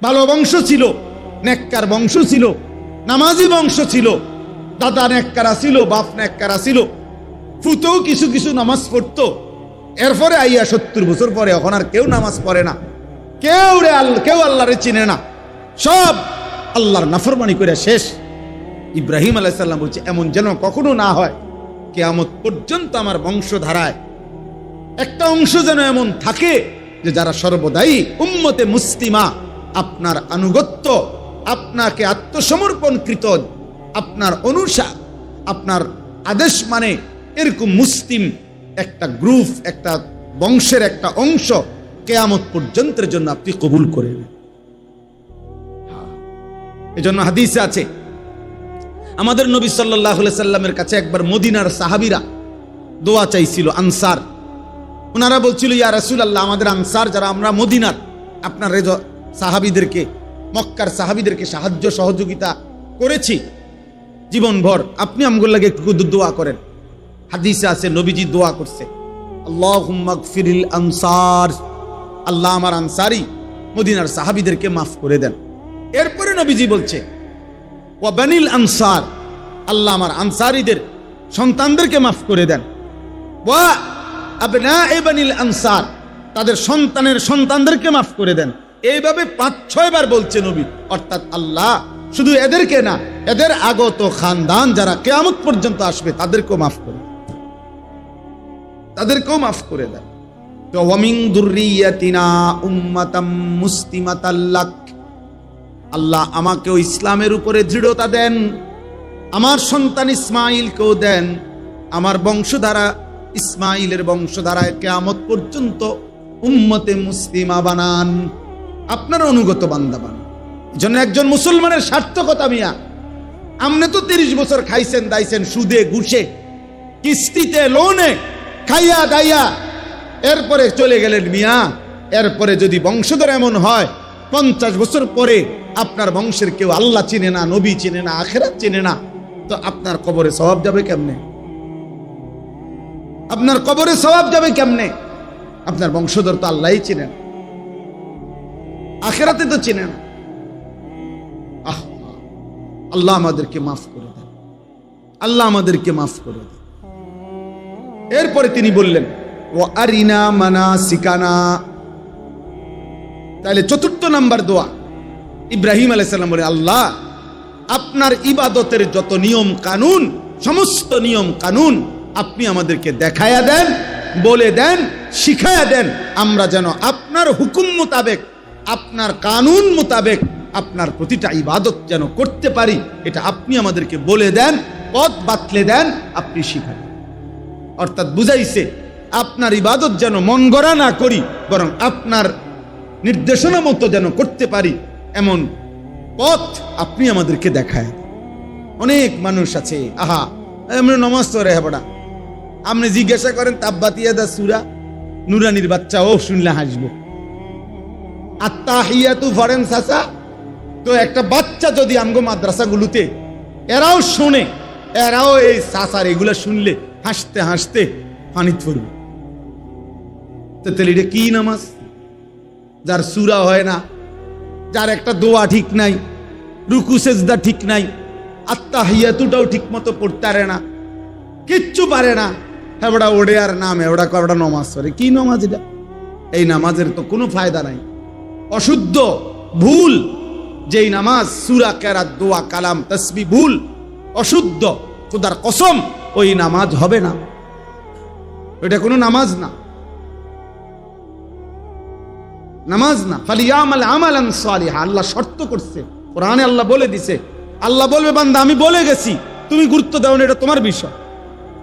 ভালো বংশ ছিল, নেককার বংশ ছিল, নামাজি বংশ ছিল, দাদা নেককারা ছিল, বাপ নেককারা ছিল, ফুতেও কিছু কিছু নামাজ পড়তো, এরপরে আইয়া 70 বছর পরে এখন আর কেউ নামাজ পড়ে না, কেউ আল্লাহরে চিনে না, সব আল্লাহর নাফরমানি করে শেষ। ইব্রাহিম আলাইহিস সালাম বলছে এমন যেন কখনো না হয়, কিয়ামত পর্যন্ত আমার বংশধারায় একটা অংশ যেন এমন থাকে যে যারা সর্বদাই উম্মতে মুসলিমা, আপনার আনুগত্য, আপনাকে আত্মসমর্পণকৃত, আপনার অনুসার, আপনার আদেশ মানে এরকম মুসলিম একটা গ্রুপ, একটা বংশের একটা অংশ কিয়ামত পর্যন্তের জন্য আপনি কবুল করে নেন। এজন্য হাদিসে আছে, আমাদের নবী সাল্লাল্লাহু আলাইহি সাল্লামের কাছে একবার মদিনার সাহাবীরা দোয়া চাইছিল, আনসার, ওনারা বলছিল ইয়া রাসূলুল্লাহ, আমাদের আনসার যারা আমরা মদিনার আপনার সাহাবীদেরকে, মক্কার সাহাবীদেরকে সাহায্য সহযোগিতা করেছি জীবনভর, আপনি আমগুলো লাগে একটু দোয়া করেন। হাদিসে আছে নবীজি দোয়া করছে, আল্লাহুম্মা গফিরিল আনসার, আল্লাহ আমার আনসারি মদিনার সাহাবীদেরকে মাফ করে দেন। এরপরে নবীজি বলছে ওয়া বানিল আনসার, আল্লাহ আমার আনসারীদের সন্তানদেরকে মাফ করে দেন। ওয়া আবনায়ে বানিল আনসার, তাদের সন্তানের সন্তানদেরকে মাফ করে দেন। এইভাবে 5-6 বার বলছে নবী, অর্থাৎ আল্লাহ শুধু এদেরকে না, এদের আগত খানদান যারা কিয়ামত পর্যন্ত আসবে তাদেরকেও মাফ করে দেন, তাদেরকেও মাফ করে দেন। তো ওয়ামিন যুররিয়াতিনা উম্মাতাম মুসলিমাতাল লাক, আল্লাহ আমাকেও ইসলামের উপরে দৃঢ়তা দেন, আমার সন্তান ইসমাঈলকেও দেন, আমার বংশধারা ইসমাঈলের বংশধারায় কিয়ামত পর্যন্ত উম্মতে মুসলিমা বানান, আপনার অনুগত বান্দা বানান। এজন্য একজন মুসলমানের সার্থকতা মিয়া, আপনি তো 30 বছর খাইছেন দাইছেন সুদে ঘুষে কিস্তিতে লোনে খাইয়া দাইয়া, এরপরে চলে গেলেন মিয়া। এরপরে যদি বংশধর এমন হয় 50 বছর পরে আপনার বংশের কেউ আল্লাহ চিনে না, নবী চিনে না, আখিরাত চিনে না, তো আপনার কবরে সওয়াব যাবে কেমনে? আপনার কবরে সওয়াব যাবে কেমনে? আপনার বংশধর তো আল্লাহই চিনেন, আখিরাতে তো চিনেন। আল্লাহ আমাদেরকে মাফ করে দেন, আল্লাহ আমাদেরকে মাফ করে দেন। এরপরে তিনি বললেন ওয়া আরিনা মানাসিকানা। তাহলে 4 নাম্বার দোয়া ইব্রাহিম আলাইহিস সালাম বলে, আল্লাহ আপনার ইবাদতের যত নিয়ম কানুন, সমস্ত নিয়ম কানুন আপনি আমাদেরকে দেখায়া দেন, বলে দেন, শিখায়া দেন, আমরা যেন আপনার হুকুম মোতাবেক, আপনার কানুন মোতাবেক আপনার প্রতিটা ইবাদত যেন করতে পারি, এটা আপনি আমাদেরকে বলে দেন, পথ বাতলে দেন, আপনি শিখান। অর্থাৎ বুঝাইছে আপনার ইবাদত যেন মন গড়া না করি, বরং আপনার নির্দেশনা মতো যেন করতে পারি, এমন পথ আপনি আমাদেরকে দেখায়। অনেক মানুষ আছে, আহা আমরা নমাজ তো রে বড়া, আপনি জিজ্ঞাসা করেন তাব্বাতিয়াদা সূরা নুরানির বাচ্চা ও শুনলে হাসবো, আত্তাহিয়াতু ফরেন সাসা। তো একটা বাচ্চা যদি আমগো মাদ্রাসাগুলোতে এরাও শুনে, এরাও এই সাসার এগুলা শুনলে হাসতে হাসতে পানি পড়বে, তো তাহলে এটা কি নামাজ? যার সূরা হয় না, যার একটা দোয়া ঠিক নাই, রুকু সেজদা ঠিক নাই, আত্তাহিয়াতুটাও ঠিক মতো পড়তে পারে না, কিচ্ছু পারে না, হেবড়া ওড়ে আর নামে ওড়া কবড়া নামাজ পড়ে, কি নামাজ এটা? এই নামাজের তো কোনো ফায়দা নাই, অশুদ্ধ, ভুল। যেই নামাজ সূরা কেরাত দোয়া কালাম তাসবিহ ভুল, অশুদ্ধ, খোদার কসম ওই নামাজ হবে না, এটা কোনো নামাজ না, নামাজ না। ফালিয়ামাল আমালান সালিহা, আল্লাহ শর্ত করছে কোরআনে, আল্লাহ বলে দিছে, আল্লাহ বলবে বান্দা আমি বলে গেছি, তুমি গুরুত্ব দাও না, এটা তোমার বিষয়,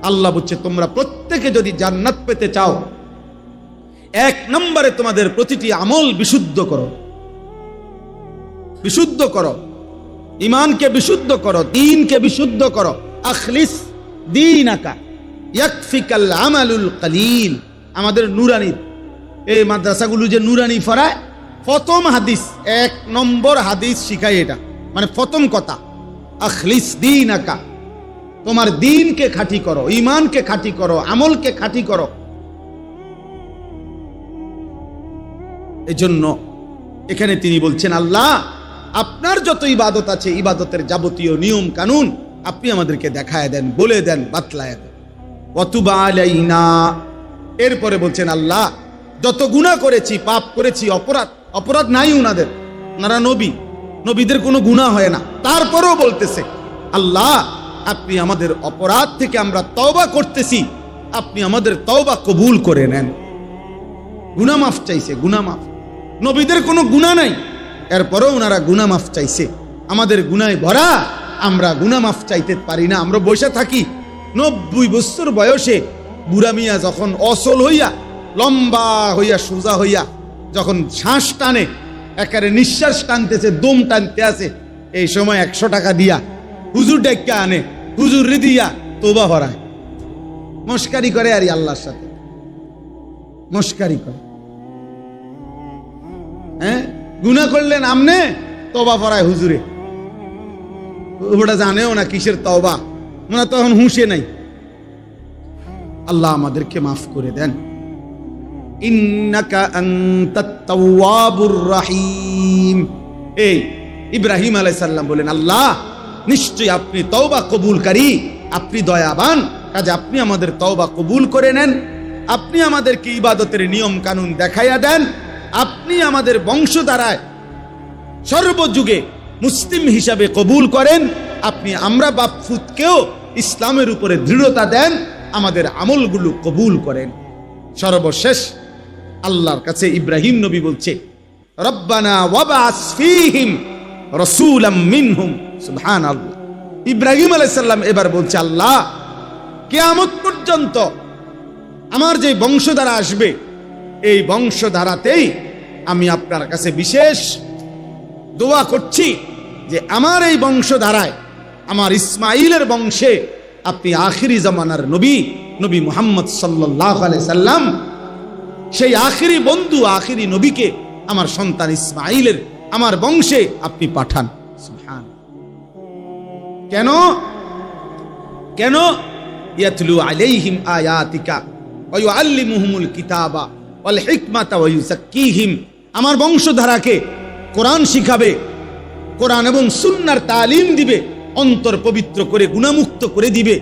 আল্লাহ বলছে তোমরা প্রত্যেকে যদি জান্নাত পেতে চাও, 1 নম্বরে তোমাদের প্রতিটি আমল বিশুদ্ধ করো, বিশুদ্ধ করো, ঈমানকে বিশুদ্ধ করো, দ্বীনকে বিশুদ্ধ করো। আখলিস দীনাকা ইয়াকফিকাল আমালুল কলিল। আমাদের নুরানি এই মাদ্রাসাগুলো যে নুরানি পড়ায়, প্রথম হাদিস 1 নম্বর হাদিস শিখায় এটা, মানে প্রথম কথা আখলিস দীনাকা, তোমার দ্বীনকে খাঁটি করো, ঈমানকে খাঁটি করো, আমলকে খাঁটি করো। এজন্য এখানে তিনি বলছেন আল্লাহ আপনার যত ইবাদত আছে ইবাদতের যাবতীয় নিয়ম কানুন আপনি আমাদেরকে দেখায় দেন, বলে দেন, বাতলায় দেন। ওয়াতুবা আলাইনা, এরপরে বলছেন আল্লাহ যত গুনাহ করেছি, পাপ করেছি, অপরাধ নাই উনাদের, ওনারা নবী, নবীদের কোনো গুনাহ হয় না, তারপরেও বলতেছে আল্লাহ আপনি আমাদের অপরাধ থেকে আমরা তওবা করতেছি, আপনি আমাদের তওবা কবুল করে নেন। গুনাহ মাফ চাইছে, গুনাহ মাফ, নবীদের কোনো গুনাহ নাই, এরপরেও ওনারা গুনাহ মাফ চাইছে। আমাদের গুনায় ভরা, আমরা গুনাহ মাফ চাইতে পারি না, আমরা বসে থাকি। 90 বছর বয়সে বুড়া মিয়া যখন অসল হইয়া, লম্বা হইয়া, সোজা হইয়া যখন শ্বাস টানে, একেবারে নিঃশ্বাস টানতেছে, দম টানতে আছে, এই সময় 100 টাকা দিয়া হুজুর ডাক্কা আনে, হুজুর দিয়া তওবা ভরায়, মস্কারি করে আর আল্লাহর সাথে মস্কারি করে। হ্যাঁ, গুনাহ করলেন আমনে, তওবা ভরায় হুজুরে, ওটা জানেও না কিসের তওবা, ওনা তখন হুঁশে নাই। আল্লাহ আমাদেরকে মাফ করে দেন। ইন্নাকা আনতাত তাওয়াবুর রহিম। এই ইব্রাহিম আলাইহিস সালাম বলেন আল্লাহ নিশ্চয়ই আপনি তওবা কবুলকারী, আপনি দয়াবান, কাজে আপনি আমাদের তওবা কবুল করে নেন, আপনি আমাদেরকে ইবাদতের নিয়ম কানুন দেখাইয়া দেন, আপনি আমাদের বংশধারায় সর্বযুগে মুসলিম হিসাবে কবুল করেন, আপনি আমরা বাপফুতকেও ইসলামের উপরে দৃঢ়তা দেন, আমাদের আমলগুলো কবুল করেন। সর্বশেষ আল্লাহর কাছে ইব্রাহিম নবী বলছে রব্বানা ওয়াবআস ফীহিম রাসূলাম মিনহুম। সুবহানাল্লাহ। ইব্রাহিম আলাইহিস সালাম এবার বলছে আল্লাহ কিয়ামত পর্যন্ত আমার যে বংশধারা আসবে, এই বংশধারাতেই আমি আপনার কাছে বিশেষ দোয়া করছি যে আমার এই বংশধারায়, আমার ইসমাইলের বংশে আপনি আখিরি জামানার নবী, নবী মুহাম্মদ সাল্লাল্লাহু আলাইহি সাল্লাম, সেই আখিরি বন্ধু, আখিরি নবীকে আমার সন্তান ইসমাইলের আমার বংশে আপনি পাঠান। সুবহান। কেন কেন? ইয়াতলু আলাইহিম আয়াতিকা ওয়া ইউআল্লিমুহুমুল কিতাবা ওয়াল হিকমাতা ওয়া ইউযাক্কিহিম। আমার বংশধারাকে কোরআন শিখাবে, কোরআন এবং সুন্নাহর তালিম দিবে, অন্তর পবিত্র করে গুনাহমুক্ত করে দিবে।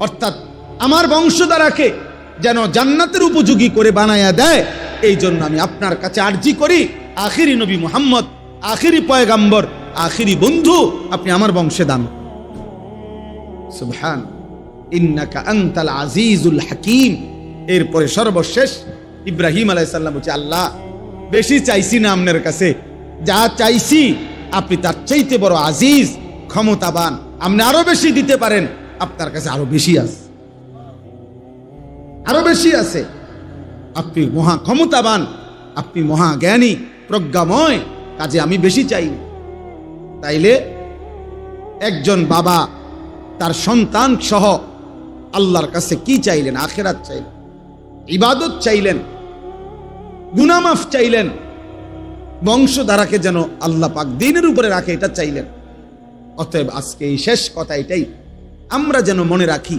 অর্থাৎ আমার বংশধারাকে যেন জান্নাতের উপযোগী করে বানায়া দেয়, এই জন্য আমি আপনার কাছে আরজি করি, আখিরি নবী মুহাম্মদ, আখিরি পয়গাম্বর, আখিরি বন্ধু আপনি আমার বংশে দান। সুবহান। ইন্নাকা আনতাল আজিজুল হাকিম। এরপরে সর্বশেষ ইব্রাহিম আলাইহিস সালাম বলছে আল্লাহ বেশি চাইছি না আপনার কাছে, যা চাইছি আপনি তার চাইতে বড় আজিজ, ক্ষমতাবান, আপনি আরো বেশি দিতে পারেন, আপনার কাছে আরো বেশি আছে, আরো বেশি আছে। আপনি মহা ক্ষমতাবান, আপনি মহা জ্ঞানী, প্রজ্ঞাময়, কাজে আমি বেশি চাই। তাইলে একজন বাবা তার সন্তান সহ আল্লাহর কাছে কি চাইলেন? আখিরাত চাইলেন, ইবাদত চাইলেন, গুনাহ মাফ চাইলেন, বংশধারাকে যেন আল্লাহ পাক দ্বীনের উপরে রাখে এটা চাইলেন। অতএব আজকে এই শেষ কথা এটাই, আমরা যেন মনে রাখি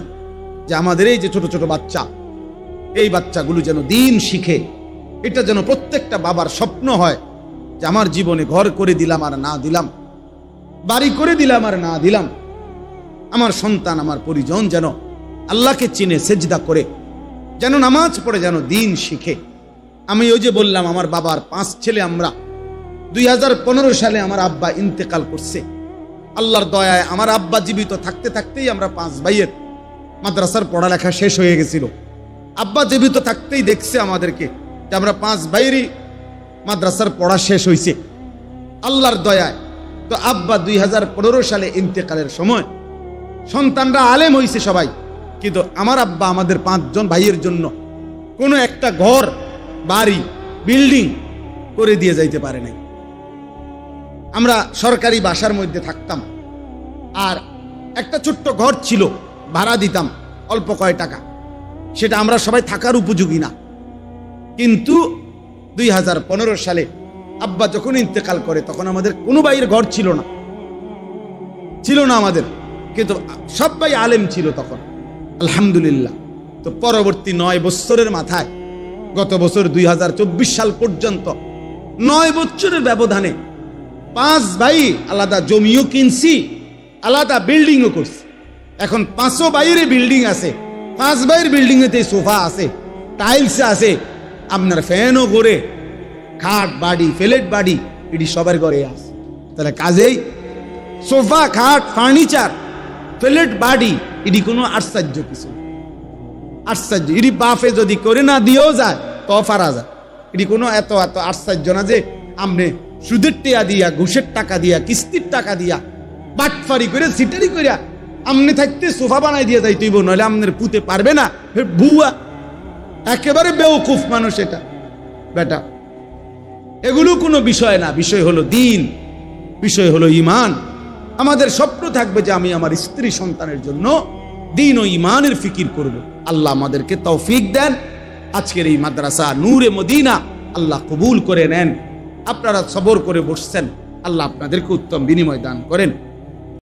যে আমাদের এই যে ছোট ছোট বাচ্চা, এই বাচ্চাগুলো যেন দ্বীন শিখে। এটা যেন প্রত্যেকটা বাবার স্বপ্ন হয় যে আমার জীবনে ঘর করে দিলাম আর না দিলাম, বাড়ি করে দিলাম আর না দিলাম, আমার সন্তান, আমার পরিজন যেন আল্লাহকে চিনে সেজদা করে, যেন নামাজ পড়ে, যেন দ্বীন শিখে। আমি ওই যে বললাম আমার বাবার 5 ছেলে, আমরা 2015 সালে আমার আব্বা ইন্তেকাল করছে। আল্লাহর দয়ায় আমার আব্বা জীবিত থাকতে থাকতেই আমরা 5 ভাইয়ের মাদ্রাসার পড়ালেখা শেষ হয়ে গেছিল। আব্বা জীবিত থাকতেই দেখছে আমাদেরকে যে আমরা 5 ভাইয়েরই মাদ্রাসার পড়া শেষ হয়েছে আল্লাহর দয়ায়। তো আব্বা 2015 সালে ইন্তেকালের সময় সন্তানরা আলেম হয়েছে সবাই, কিন্তু আমার আব্বা আমাদের 5 জন ভাইয়ের জন্য কোনো একটা ঘর, বাড়ি, বিল্ডিং করে দিয়ে যাইতে পারে নাই। আমরা সরকারি বাসার মধ্যে থাকতাম, আর একটা ছোট্ট ঘর ছিল, ভাড়া দিতাম অল্প কয় টাকা, সেটা আমরা সবাই থাকার উপযোগী না। কিন্তু 2015 সালে আব্বা যখন ইন্তেকাল করে তখন আমাদের কোনো ভাইয়ের ঘর ছিল না আমাদের, কিন্তু সব ভাই আলেম ছিল তখন, আলহামদুলিল্লাহ। তো পরবর্তী 9 বছরের মাথায়, গত বছর 2024 সাল পর্যন্ত 9 বছরের ব্যবধানে 5 ভাই আলাদা জমিও কিনছি, আলাদা বিল্ডিংও করছি। এখন 5 ভাইয়ের বিল্ডিং আছে, 5 ভাইয়ের বিল্ডিং এতে সোফা আছে, টাইলস আছে, আপনার ফ্যানও ঘুরে, খাট বাড়ি, ফ্ল্যাট বাড়ি, এটি সবার ঘরে আছে। তাহলে কাজেই সোফা, খাট, ফার্নিচার, ফ্ল্যাট বাড়ি, এটি কোনো আশ্চর্য কিছু, আশ্চর্য এটি বাফে যদি করে না দিয়েও যায় তো ফারা যায়। এটি কোনো এত এত আশ্চর্য না যে আপনি সুদের টাকা দিয়া, ঘুষের টাকা দিয়া, কিস্তির টাকা দিয়া, বাটফারি করে, সিটারি করে আমনে থাকতে সোফা বানাই দিয়ে যাই তুইব, নইলে আপনার পুঁতে পারবে না। বুয়া একেবারে বেওকুফ মানুষ এটা বেটা। এগুলো কোনো বিষয় না, বিষয় হলো দিন, বিষয় হলো ঈমান। আমাদের স্বপ্ন থাকবে যে আমি আমার স্ত্রী সন্তানের জন্য দিন ও ঈমানের ফিকির করব। আল্লাহ আমাদেরকে তৌফিক দেন। আজকের এই মাদ্রাসা নূরে মদিনা আল্লাহ কবুল করে নেন। আপনারা সবর করে বসছেন, আল্লাহ আপনাদেরকে উত্তম বিনিময় দান করেন।